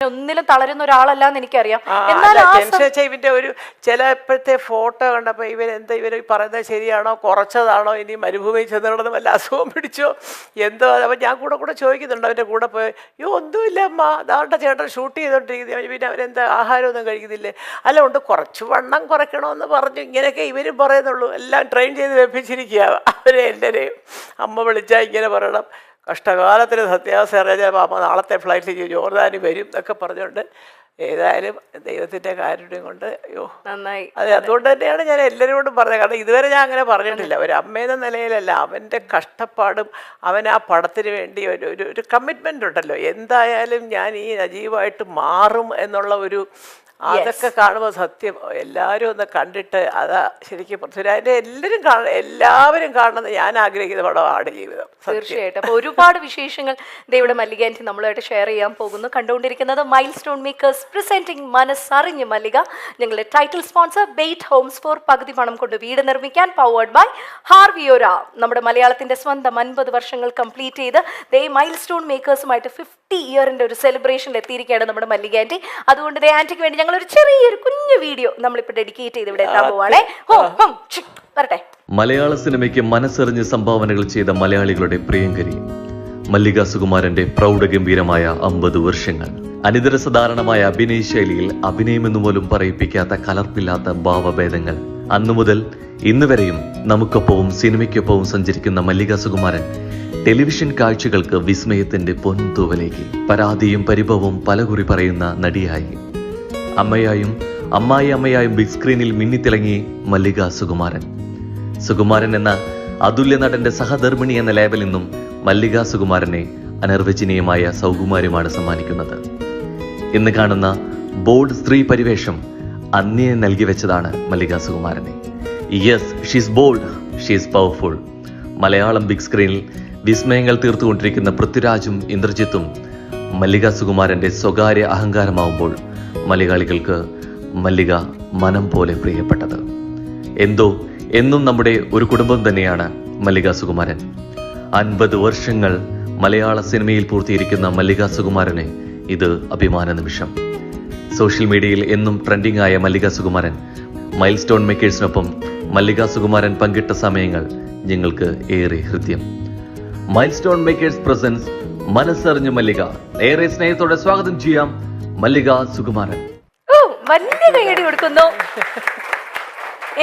ഒന്നിലും തളരുന്ന ഒരാളല്ലാന്ന് എനിക്കറിയാം. ഇവന്റെ ഒരു ചിലപ്പോഴത്തെ ഫോട്ടോ കണ്ടപ്പോൾ ഇവർ പറയുന്നത് ശരിയാണോ, കുറച്ചതാണോ, ഇനി മരുഭൂമിയിൽ ചെന്നിടന്ന് വല്ല അസുഖം പിടിച്ചോ എന്തോ. അപ്പം ഞാൻ കൂടെ ചോദിക്കുന്നുണ്ട് അവൻ്റെ കൂടെ പോയി. ഒന്നുമില്ല അമ്മ, അതാണ്ട ചേട്ടൻ ഷൂട്ട് ചെയ്തോണ്ടിരിക്കുന്നത്, പിന്നെ അവരെന്താ ആഹാരമൊന്നും കഴിക്കുന്നില്ലേ? അല്ല ഉണ്ട്, കുറച്ച് വണ്ണം കുറയ്ക്കണമെന്ന് പറഞ്ഞു. ഇങ്ങനെയൊക്കെ ഇവരും പറയുന്നുള്ളൂ. എല്ലാം ട്രെയിൻ ചെയ്ത് വെപ്പിച്ചിരിക്കുക അവരെ. എല്ലാവരെയും അമ്മ വിളിച്ചാൽ ഇങ്ങനെ പറയണം, കഷ്ടകാലത്തിന് സത്യാവസ്ഥ അറിയാൻ അമ്മ നാളത്തെ ഫ്ലൈറ്റിൽ ജോർദാനി വരും എന്നൊക്കെ പറഞ്ഞുകൊണ്ട്. ഏതായാലും ദൈവത്തിൻ്റെ കാരുണ്യം കൊണ്ട് നന്നായി. അതെ, അതുകൊണ്ട് തന്നെയാണ് ഞാൻ എല്ലാവരോടും പറഞ്ഞത്. കാരണം ഇതുവരെ ഞാൻ അങ്ങനെ പറഞ്ഞിട്ടില്ല. ഒരു അമ്മയെന്ന നിലയിലല്ല, അവൻ്റെ കഷ്ടപ്പാടും അവൻ ആ പടത്തിന് വേണ്ടി ഒരു കമ്മിറ്റ്മെൻ്റ് ഉണ്ടല്ലോ. എന്തായാലും ഞാൻ ഈ നജീവായിട്ട് മാറും എന്നുള്ള ഒരു, അതൊക്കെ കാണുമ്പോൾ സത്യം എല്ലാവരും ഒന്ന് കണ്ടിട്ട്, അതാ ശരിക്കും പൃഥ്വിരാജിനെ എല്ലാവരും കാണണമെന്ന് ഞാൻ ആഗ്രഹിക്കുന്ന പടമാണ് ജീവിതം. തീർച്ചയായിട്ടും. അപ്പോൾ ഒരുപാട് വിശേഷങ്ങൾ ഇവിടെ മല്ലിക ആൻറ്റി നമ്മളുമായിട്ട് ഷെയർ ചെയ്യാൻ പോകുന്നു. കണ്ടുകൊണ്ടിരിക്കുന്നത് മൈൽ സ്റ്റോൺ മേക്കേഴ്സ് പ്രസന്റിംഗ് മനസ്സറിഞ്ഞ് മല്ലിക. ഞങ്ങളുടെ title sponsor Beit Homes for പകുതി പണം കൊണ്ട് വീട് നിർമ്മിക്കാൻ, പവേർഡ് ബൈ ഹാർവിയോര. നമ്മുടെ മലയാളത്തിന്റെ സ്വന്തം 50 വർഷങ്ങൾ കംപ്ലീറ്റ് ചെയ്ത് മൈൽ സ്റ്റോൺ മേക്കേഴ്സുമായിട്ട് 50 ഇയറിന്റെ ഒരു സെലിബ്രേഷനിൽ എത്തിയിരിക്കുകയാണ് നമ്മുടെ മല്ലിക ആൻറ്റി. അതുകൊണ്ട് ആൻറ്റിക്ക് വേണ്ടി ഞങ്ങളൊരു ചെറിയൊരു കുഞ്ഞു വീഡിയോ നമ്മളിപ്പോൾ ഡെഡിക്കേറ്റ് ചെയ്ത് ഇവിടെ എത്താൻ പോവാണേ. വരട്ടെ. മലയാള സിനിമയ്ക്ക് മനസ്സറിഞ്ഞ് സംഭാവനകൾ ചെയ്ത മലയാളികളുടെ പ്രിയങ്കരി മല്ലിക സുകുമാരന്റെ പ്രൗഢഗംഭീരമായ 50 വർഷങ്ങൾ. അനിതരസാധാരണമായ അഭിനയ ശൈലിയിൽ അഭിനയമെന്നു പോലും പറയിപ്പിക്കാത്ത കലർപ്പില്ലാത്ത ഭാവഭേദങ്ങൾ. അന്നു മുതൽ ഇന്ന് വരെയും നമുക്കൊപ്പവും സിനിമയ്ക്കൊപ്പവും സഞ്ചരിക്കുന്ന മല്ലിക സുകുമാരൻ ടെലിവിഷൻ കാഴ്ചകൾക്ക് വിസ്മയത്തിന്റെ പൊൻതൂവലേക്ക്. പരാതിയും പരിഭവവും പലകുറി പറയുന്ന നടിയായി, അമ്മയായും അമ്മായിയമ്മയായും ബിഗ് സ്ക്രീനിൽ മിന്നിത്തിളങ്ങി മല്ലിക സുകുമാരൻ. സുകുമാരൻ എന്ന അതുല്യ നടന്റെ സഹധർമ്മിണി എന്ന ലേബലിൽ നിന്നും മല്ലിക സുകുമാരനെ അനിർവചനീയമായ സൗകുമാര്യമാണ് സമ്മാനിക്കുന്നത്. ഇന്ന് കാണുന്ന ബോൾഡ് സ്ത്രീ പരിവേഷം അന്നേ നൽകി വെച്ചതാണ് മല്ലിക സുകുമാരനെ. Yes, she's bold, she's powerful. Malayalam big സ്ക്രീനിൽ വിസ്മയങ്ങൾ തീർത്തുകൊണ്ടിരിക്കുന്ന പൃഥ്വിരാജും ഇന്ദ്രജിത്തും മല്ലിക സുകുമാരന്റെ സ്വകാര്യ അഹങ്കാരമാവുമ്പോൾ മലയാളികൾക്ക് മല്ലിക മനം പോലെ പ്രിയപ്പെട്ടത്. എന്തോ എന്നും നമ്മുടെ ഒരു കുടുംബം തന്നെയാണ് മല്ലിക സുകുമാരൻ. 50 വർഷങ്ങൾ മലയാള സിനിമയിൽ പൂർത്തിയിരിക്കുന്ന മല്ലിക സുകുമാരനെ ഇത് അഭിമാന നിമിഷം. സോഷ്യൽ മീഡിയയിൽ എന്നും ട്രെൻഡിംഗ് ആയ മല്ലിക സുകുമാരൻ മൈൽ സ്റ്റോൺ മേക്കേഴ്സിനൊപ്പം മല്ലിക സുകുമാരൻ പങ്കിട്ട സമയങ്ങൾ ഞങ്ങൾക്ക് ഏറെ Hridyam. Mile stone makers presence മനസ്സറിഞ്ഞ് മല്ലിക. ഏറെ സ്നേഹത്തോടെ സ്വാഗതം ചെയ്യാം മല്ലിക സുകുമാരൻ. വലിയ കൈയടി കൊടുക്കുന്നു.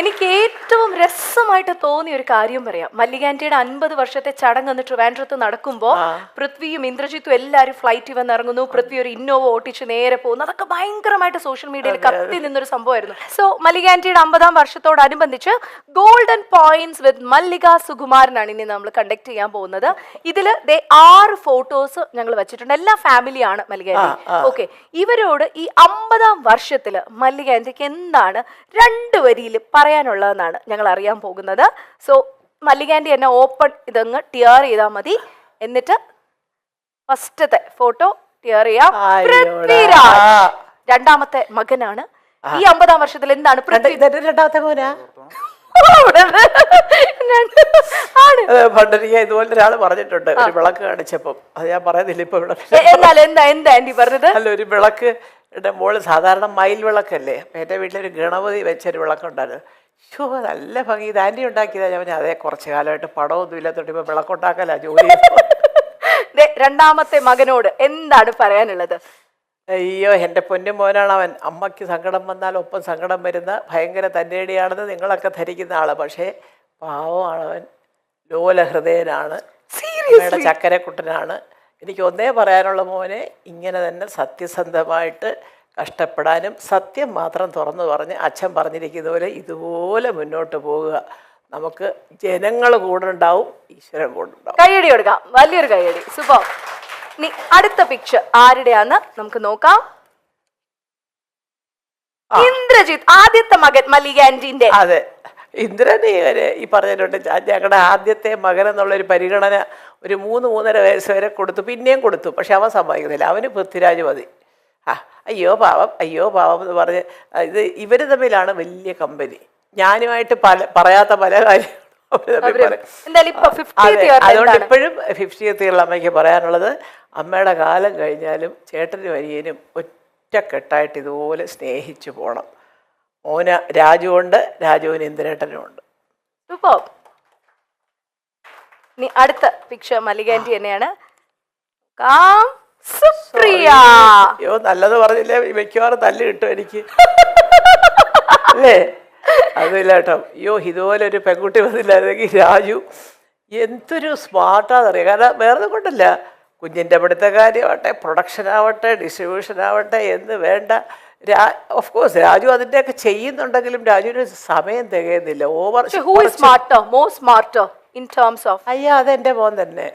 എനിക്ക് ഏറ്റവും രസമായിട്ട് തോന്നിയ ഒരു കാര്യം പറയാം. മല്ലിക ആന്റിയുടെ 50 വർഷത്തെ ചടങ്ങ് ട്രിവാൻഡ്രത്ത് നടക്കുമ്പോൾ പൃഥ്വിയും ഇന്ദ്രജിത്തും എല്ലാവരും ഫ്ലൈറ്റിൽ വന്ന് ഇറങ്ങുന്നു. പൃഥ്വി ഒരു ഇന്നോവ ഓട്ടിച്ച് നേരെ പോകുന്നു. അതൊക്കെ ഭയങ്കരമായിട്ട് സോഷ്യൽ മീഡിയയിൽ കത്തി നിന്നൊരു സംഭവമായിരുന്നു. സോ മല്ലിക ആന്റിയുടെ 50ാം വർഷത്തോടനുബന്ധിച്ച് ഗോൾഡൻ പോയിന്റ്സ് വിത്ത് മല്ലിക സുകുമാരനാണ് ഇനി നമ്മൾ കണ്ടക്ട് ചെയ്യാൻ പോകുന്നത്. ഇതിൽ 6 ഫോട്ടോസ് ഞങ്ങൾ വെച്ചിട്ടുണ്ട്. എല്ലാ ഫാമിലിയാണ് മല്ലിക ആന്റി. ഓക്കെ, ഇവരോട് ഈ 50ാം വർഷത്തിൽ മല്ലിക ആന്റിക്ക് എന്താണ് 2 വരിയിൽ പറയാനുള്ളതെന്നാണ് ഞങ്ങൾ അറിയാൻ പോകുന്നത്. സോ മല്ലിക ആന്റി എന്നെ ഓപ്പൺ ഇതങ്ങ് ടിയർ ചെയ്താൽ മതി. എന്നിട്ട് ഫസ്റ്റത്തെ ഫോട്ടോ ടിയർ ചെയ്യാം. പൃഥ്വിരാജ് 2ാമത്തെ മകനാണ്. ഈ 50ാം വർഷത്തിൽ എന്താണ് രണ്ടാമത്തെ മോനാ? പണ്ട് ഇതുപോലെ ഒരാൾ പറഞ്ഞിട്ടുണ്ട്, ഒരു വിളക്ക് കാണിച്ചപ്പം. അത് ഞാൻ പറയുന്നില്ല ഇപ്പൊ ഇവിടെ. എന്താ ആന്റി പറഞ്ഞത്? അല്ല, ഒരു വിളക്ക് മോള് സാധാരണ മയിൽ വിളക്കല്ലേ, എൻ്റെ വീട്ടിലൊരു ഗണപതി വെച്ചൊരു വിളക്കുണ്ടായിരുന്നു. നല്ല ഭംഗി, ഇത് ആൻറ്റി ഉണ്ടാക്കിയതാ. ഞാൻ അതേ കുറച്ച് കാലമായിട്ട് പടമൊന്നും ഇല്ലാത്തോണ്ട് ഇപ്പൊ വിളക്കുണ്ടാക്കല ജോലി. 2ാമത്തെ മകനോട് എന്താണ് പറയാനുള്ളത്? അയ്യോ, എൻ്റെ പൊന്നു മോനാണ് അവൻ. അമ്മയ്ക്ക് സങ്കടം വന്നാൽ ഒപ്പം സങ്കടം വരുന്ന ഭയങ്കര തന്നേടിയാണെന്ന് നിങ്ങളൊക്കെ ധരിക്കുന്ന ആള്. പക്ഷേ പാവമാണവൻ, ലോലഹൃദയനാണ്, ചക്കരക്കുട്ടനാണ്. എനിക്ക് ഒന്നേ പറയാനുള്ള മോനെ, ഇങ്ങനെ തന്നെ സത്യസന്ധമായിട്ട് കഷ്ടപ്പെടാനും സത്യം മാത്രം തുറന്നു പറഞ്ഞ് അച്ഛൻ പറഞ്ഞിരിക്കുന്ന പോലെ ഇതുപോലെ മുന്നോട്ട് പോവുക. നമുക്ക് ജനങ്ങൾ കൂടെ ഉണ്ടാവും, ഈശ്വരൻ കൂടെ ഉണ്ടാവും. കൈയടി കൊടുക്കാം, വലിയൊരു കൈയടി. സൂപ്പർ. ഇനി അടുത്ത പിക്ചർ ആരുടെയാന്ന് നമുക്ക് നോക്കാം. ഇന്ദ്രജിത്ത്, ആദ്യത്തെ മകൻ മല്ലിക ആന്റിന്റെ. അതെ, ഇന്ദ്രൻ ഈ പറഞ്ഞിട്ടുണ്ട്. ഞങ്ങളുടെ ആദ്യത്തെ മകൻ എന്നുള്ളൊരു പരിഗണന ഒരു 3-3.5 വയസ്സ് വരെ കൊടുത്തു, പിന്നെയും കൊടുത്തു. പക്ഷെ അവൻ സമ്മതിക്കുന്നില്ല. അവന് പൃഥ്വിരാജ് മതി. അയ്യോ പാവം, അയ്യോ പാവം എന്ന് പറഞ്ഞ് ഇവർ തമ്മിലാണ് വലിയ കമ്പനി. ഞാനുമായിട്ട് പറയാത്ത പല കാര്യങ്ങളും അതുകൊണ്ട് ഇപ്പോഴും 50th ഇയറിൽ അമ്മയ്ക്ക് പറയാനുള്ളത്, അമ്മയുടെ കാലം കഴിഞ്ഞാലും ചേട്ടനും അനിയനും ഒറ്റക്കെട്ടായിട്ട് ഇതുപോലെ സ്നേഹിച്ചു പോകണം. മോന് രാജുവുണ്ട്, രാജുവിന് ഇന്ദ്രേട്ടനും ഉണ്ട്. സൂപ്പർ. ഇനി അടുത്ത പിക്ചർ മല്ലിക ആന്റി തന്നെയാണ്. കാം സുപ്രിയ. അയ്യോ, നല്ലത് പറഞ്ഞില്ലേ, മിക്കവാറും തല്ല് കിട്ടും എനിക്ക് അല്ലേ? അതില്ല കേട്ടോ. അയ്യോ, ഇതുപോലെ ഒരു പെൺകുട്ടി വന്നില്ലായിരുന്നെങ്കിൽ രാജു എന്തൊരു സ്മാർട്ടാണെന്നറിയാം. കാരണം വേറെ കൊണ്ടല്ല, കുഞ്ഞിൻ്റെ പഠിത്ത കാര്യമാവട്ടെ, പ്രൊഡക്ഷൻ ആവട്ടെ, ഡിസ്ട്രിബ്യൂഷൻ ആവട്ടെ, എന്ന് വേണ്ട. ഓഫ് കോഴ്സ് രാജു അതിൻ്റെയൊക്കെ ചെയ്യുന്നുണ്ടെങ്കിലും രാജുവിന് സമയം തികയുന്നില്ല. ഓവർ അയ്യോ, അതെന്റെ മോൻ തന്നെ.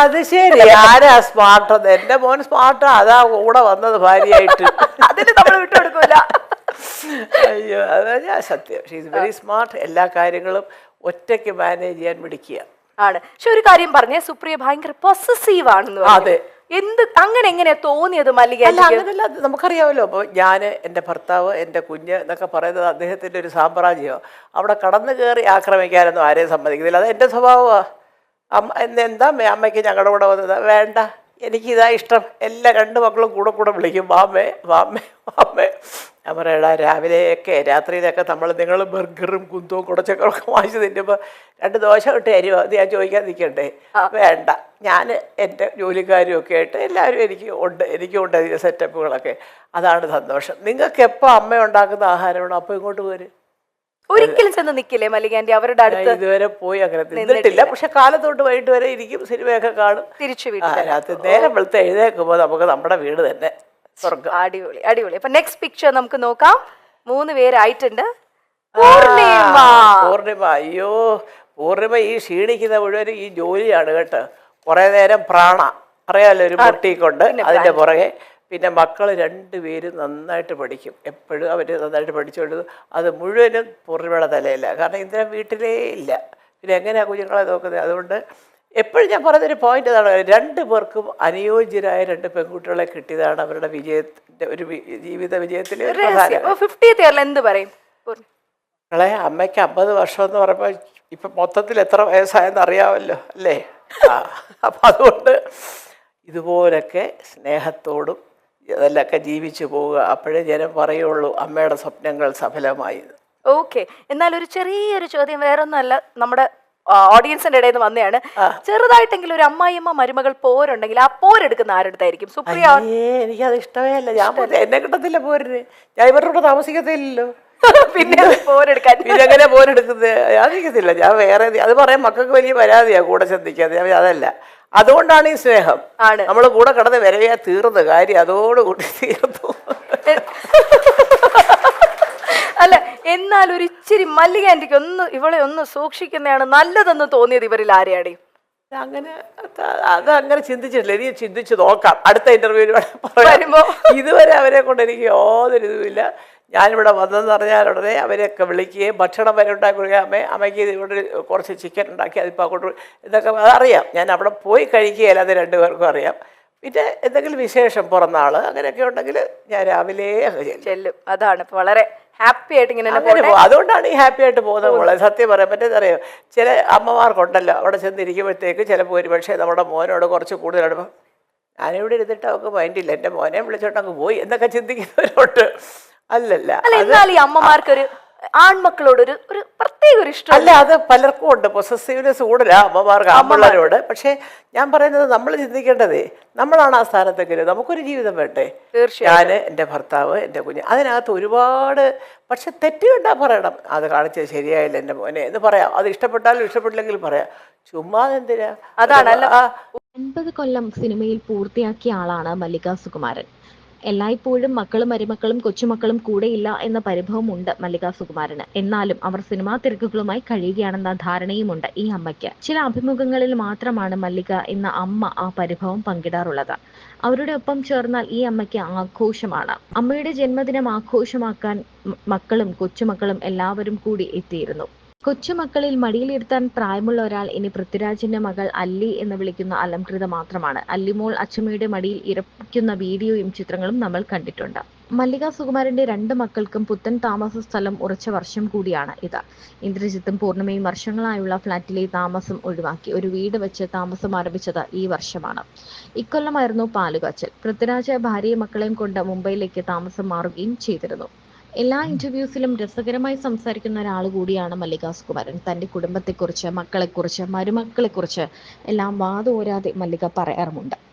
അത് ശരി, ആരാ സ്മാർട്ട്? എന്റെ മോൻ സ്മാർട്ടാ, അതാ കൂടെ വന്നത് ഭാര്യയായിട്ട്. അയ്യോ, അതാ ഞാൻ സത്യം. She's very smart. എല്ലാ കാര്യങ്ങളും ഒറ്റയ്ക്ക് മാനേജ് ചെയ്യാൻ മിടിക്കുക ആണ്. പക്ഷെ ഒരു കാര്യം പറഞ്ഞേ, സുപ്രിയ ഭയങ്കര പൊസസീവ് ആണെന്ന്. അതെ. അങ്ങനെ എങ്ങനെയാ തോന്നിയത് മല്ലിക? അങ്ങനെയല്ല, നമുക്കറിയാമല്ലോ. അപ്പോൾ ഞാൻ, എൻ്റെ ഭർത്താവ്, എൻ്റെ കുഞ്ഞ് എന്നൊക്കെ പറയുന്നത് അദ്ദേഹത്തിൻ്റെ ഒരു സാമ്രാജ്യമോ. അവിടെ കടന്നു കയറി ആക്രമിക്കാനൊന്നും ആരെയും സമ്മതിക്കുന്നില്ല. അത് എൻ്റെ സ്വഭാവമാണ്. എന്താ അമ്മയ്ക്ക് ഞങ്ങളുടെ കൂടെ വന്നത്? വേണ്ട, എനിക്കിതാ ഇഷ്ടം. എല്ലാ 2 മക്കളും കൂടെ വിളിക്കും, വാമ്മേ വാമ്മേ വാമ്മേ. ഞാൻ പറയടാ, രാവിലെയൊക്കെ രാത്രിയിലൊക്കെ നിങ്ങൾ ബർഗറും കുന്തവും കുടച്ചൊക്കെ വാങ്ങിച്ച് തിന്നുമ്പോൾ 2 ദോശ ഇട്ട് തരുമോ? അത് ഞാൻ ചോദിക്കാൻ നിൽക്കണ്ടേ? വേണ്ട, ഞാൻ എൻ്റെ ജോലിക്കാരും ഒക്കെ ആയിട്ട് എല്ലാവരും എനിക്കും ഉണ്ട് അതിൻ്റെ സെറ്റപ്പുകളൊക്കെ. അതാണ് സന്തോഷം. നിങ്ങൾക്ക് എപ്പോൾ അമ്മ ഉണ്ടാക്കുന്ന ആഹാരമാണോ അപ്പോൾ ഇങ്ങോട്ട് പോര്. ഒരിക്കലും ചെന്ന് നിൽക്കില്ലേ മല്ലിക ആന്റി അവരുടെ അടുത്ത്? ഇതുവരെ പോയി അങ്ങനെ നിന്നിട്ടില്ല. പക്ഷെ കാലത്തോട്ട് വൈകിട്ട് വരെ ഇരിക്കും, സിനിമയൊക്കെ കാണും. തിരിച്ചു രാത്രി നേരം വെളുത്ത് എഴുന്നേൽക്കുമ്പോൾ നമുക്ക് നമ്മുടെ വീട് തന്നെ സ്വർഗ്ഗം. അടിപൊളി അടിപൊളി. അപ്പൊ നെക്സ്റ്റ് പിക്ചർ നമുക്ക് നോക്കാം. 3 പേരായിട്ടുണ്ട്. പൂർണിമ. അയ്യോ, പൂർണിമ ഈ ക്ഷീണിക്കുന്ന മുഴുവനും ഈ ജോലിയാണ് കേട്ടോ. കുറേ നേരം അറിയാമല്ലോ, ഒരു മുട്ടിക്കൊണ്ട് അതിൻ്റെ പുറകെ. പിന്നെ മക്കൾ 2 പേരും നന്നായിട്ട് പഠിക്കും. എപ്പോഴും അവർ നന്നായിട്ട് പഠിച്ചുകൊണ്ട് അത് മുഴുവനും പൂർണിമയുടെ തലയില്ല. കാരണം ഇന്ദ്രൻ വീട്ടിലേ ഇല്ല. പിന്നെ എങ്ങനെയാണ് കുഞ്ഞുങ്ങളെ നോക്കുന്നത്? അതുകൊണ്ട് എപ്പോഴും ഞാൻ പറയുന്നൊരു പോയിന്റ് ഇതാണ്, 2 പേർക്കും അനുയോജ്യരായ 2 പെൺകുട്ടികളെ കിട്ടിയതാണ് അവരുടെ വിജയത്തിൻ്റെ ഒരു ജീവിത വിജയത്തിലെ ഒരു പ്രധാന. എന്ത് പറയും? അമ്മയ്ക്ക് 50 വർഷം എന്ന് പറയുമ്പോൾ ഇപ്പം മൊത്തത്തിൽ എത്ര വയസ്സായെന്ന് അറിയാമല്ലോ അല്ലേ? അപ്പം അതുകൊണ്ട് ഇതുപോലൊക്കെ സ്നേഹത്തോടും അതിലൊക്കെ ജീവിച്ചു പോവുക. അപ്പോഴേ ജനം പറയുള്ളൂ അമ്മയുടെ സ്വപ്നങ്ങൾ സഫലമായി. ഓക്കെ, എന്നാൽ ഒരു ചെറിയൊരു ചോദ്യം, വേറൊന്നുമല്ല, നമ്മുടെ ഓഡിയൻസിന്റെ ഇടയിൽ നിന്ന് വന്നതാണ്. ചെറുതായിട്ടെങ്കിലും ഒരു അമ്മായിയമ്മ മരുമകൾ പോരുണ്ടെങ്കിൽ ആ പോരെടുക്കുന്ന ആരുടെതായിരിക്കും? സുപ്രിയ. എനിക്കത് ഇഷ്ടമേ അല്ല. ഞാൻ എന്നെ കിട്ടത്തില്ല പോരിന്. ഞാൻ ഇവരുടെ കൂടെ താമസിക്കത്തില്ലല്ലോ. പിന്നെ പോരെടുക്കാൻ എങ്ങനെ പോരെടുക്കുന്നത്? ഞാൻ നിൽക്കത്തില്ല. ഞാൻ വേറെ അത് പറയാൻ മക്കൾക്ക് വലിയ പരാതിയാ കൂടെ ചിന്തിക്കാതെ. അതല്ല, അതുകൊണ്ടാണ് ഈ സ്നേഹം. നമ്മൾ കൂടെ കിടന്ന് വരവയാ തീർന്ന കാര്യം അതോടുകൂടി തീർന്നു. അല്ല, എന്നാൽ ഒരു ഇച്ചിരി മല്ലിക ആന്റിക്ക് ഇവളെ ഒന്ന് സൂക്ഷിക്കുന്നതാണ് നല്ലതെന്ന് തോന്നിയത് ഇവരിൽ ആരെയാണ്? അങ്ങനെ അതങ്ങനെ ചിന്തിച്ചിട്ടില്ല. ഇനി ചിന്തിച്ച് നോക്കാം അടുത്ത ഇന്റർവ്യൂവിൽ വരുമ്പോ. ഇതുവരെ അവരെ കൊണ്ട് എനിക്ക് യാതൊരു ഇതുമില്ല. ഞാനിവിടെ വന്നതെന്ന് പറഞ്ഞാൽ ഉടനെ അവരെയൊക്കെ വിളിക്കുകയും ഭക്ഷണം വരെ ഉണ്ടാക്കി കൊടുക്കുക. അമ്മയ്ക്ക് ഇവിടെ കുറച്ച് ചിക്കൻ ഉണ്ടാക്കി അതിപ്പോൾ അങ്ങോട്ട് ഇതൊക്കെ അതറിയാം. ഞാൻ അവിടെ പോയി കഴിക്കുകയില്ല, അത് 2 പേർക്കും അറിയാം. പിന്നെ എന്തെങ്കിലും വിശേഷം പിറന്നാൾ അങ്ങനെയൊക്കെ ഉണ്ടെങ്കിൽ ഞാൻ രാവിലെ ചെല്ലും. അതാണ് വളരെ ഹാപ്പി ആയിട്ട് ഇങ്ങനെ അതുകൊണ്ടാണ് ഈ ഹാപ്പി ആയിട്ട് പോകുന്നത്. മോളെ സത്യം പറയാൻ പറ്റുന്നറിയോ, ചില അമ്മമാർക്കുണ്ടല്ലോ അവിടെ ചെന്നിരിക്കുമ്പോഴത്തേക്ക് ചിലപ്പോൾ ഒരു പക്ഷേ നമ്മുടെ മോനോട് കുറച്ച് കൂടുതലാണ്, ഞാനിവിടെ ഇരുന്നിട്ട് അവൾക്ക് മൈൻഡില്ല, എൻ്റെ മോനെ വിളിച്ചോട്ട് അങ്ങ് പോയി എന്നൊക്കെ ചിന്തിക്കുന്നവരോട്ട്. അല്ലല്ല, എന്നാൽ ഈ അമ്മമാർക്കൊരു ആൺമക്കളോട് ഒരു പ്രത്യേക ഒരു ഇഷ്ടം അല്ല. അത് പലർക്കും ഉണ്ട്, പൊസസീവ്നെസ് കൂടുതലാ അമ്മമാർക്ക് ആൺപിള്ളേരോട്. പക്ഷെ ഞാൻ പറയുന്നത് നമ്മൾ ചിന്തിക്കേണ്ടതേ, നമ്മളാണ് ആ സ്ഥാനത്തെങ്കിലും നമുക്കൊരു ജീവിതം വേണ്ടേ. ഞാൻ, എൻ്റെ ഭർത്താവ്, എൻ്റെ കുഞ്ഞ്, അതിനകത്ത് ഒരുപാട്. പക്ഷെ തെറ്റ് കണ്ടാ പറയണം, അത് കാണിച്ചത് ശരിയായില്ല എൻ്റെ മോനെ എന്ന് പറയാം. അത് ഇഷ്ടപ്പെട്ടാലും ഇഷ്ടപ്പെട്ടില്ലെങ്കിലും പറയാം. ചുമ്മാ എന്തിനാ? അതാണ് 50 കൊല്ലം സിനിമയിൽ പൂർത്തിയാക്കിയ ആളാണ് മല്ലിക സുകുമാരൻ. എല്ലായ്പ്പോഴും മക്കളും മരുമക്കളും കൊച്ചുമക്കളും കൂടെയില്ല എന്ന പരിഭവമുണ്ട് മല്ലിക സുകുമാരന്. എന്നാലും അവർ സിനിമാ തിരക്കുകളുമായി കഴിയുകയാണെന്ന ധാരണയുമുണ്ട് ഈ അമ്മയ്ക്ക്. ചില അഭിമുഖങ്ങളിൽ മാത്രമാണ് മല്ലിക എന്ന അമ്മ ആ പരിഭവം പങ്കിടാറുള്ളത്. അവരുടെ ഒപ്പം ചേർന്നാൽ ഈ അമ്മയ്ക്ക് ആഘോഷമാണ്. അമ്മയുടെ ജന്മദിനം ആഘോഷമാക്കാൻ മക്കളും കൊച്ചുമക്കളും എല്ലാവരും കൂടി എത്തിയിരുന്നു. കൊച്ചുമക്കളിൽ മടിയിലിരുത്താൻ പ്രായമുള്ള ഒരാൾ ഇനി പൃഥ്വിരാജിന്റെ മകൾ അല്ലി എന്ന് വിളിക്കുന്ന അലംകൃത മാത്രമാണ്. അല്ലിമോൾ അച്ചമ്മയുടെ മടിയിൽ ഇരിക്കുന്ന വീഡിയോയും ചിത്രങ്ങളും നമ്മൾ കണ്ടിട്ടുണ്ട്. മല്ലിക സുകുമാരന്റെ 2 മക്കൾക്കും പുത്തൻ താമസ സ്ഥലം ഉറച്ച വർഷം കൂടിയാണ് ഇത്. ഇന്ദ്രജിത്തും പൂർണിമയും വർഷങ്ങളായുള്ള ഫ്ളാറ്റിലെ താമസം ഒഴിവാക്കി ഒരു വീട് വെച്ച് താമസം ആരംഭിച്ചത് ഈ വർഷമാണ്. ഇക്കൊല്ലമായിരുന്നു പാലുകാച്ചൽ. പൃഥ്വിരാജ് ഭാര്യയും മക്കളെയും കൊണ്ട് മുംബൈയിലേക്ക് താമസം മാറുകയും ചെയ്തിരുന്നു. എല്ലാ ഇന്റർവ്യൂസിലും രസകരമായി സംസാരിക്കുന്ന ഒരാൾ കൂടിയാണ് മല്ലിക സുകുമാരൻ. തന്റെ കുടുംബത്തെക്കുറിച്ച്, മക്കളെക്കുറിച്ച്, മരുമക്കളെക്കുറിച്ച് എല്ലാം വാതോരാതെ മല്ലിക പറയാറുമുണ്ട്.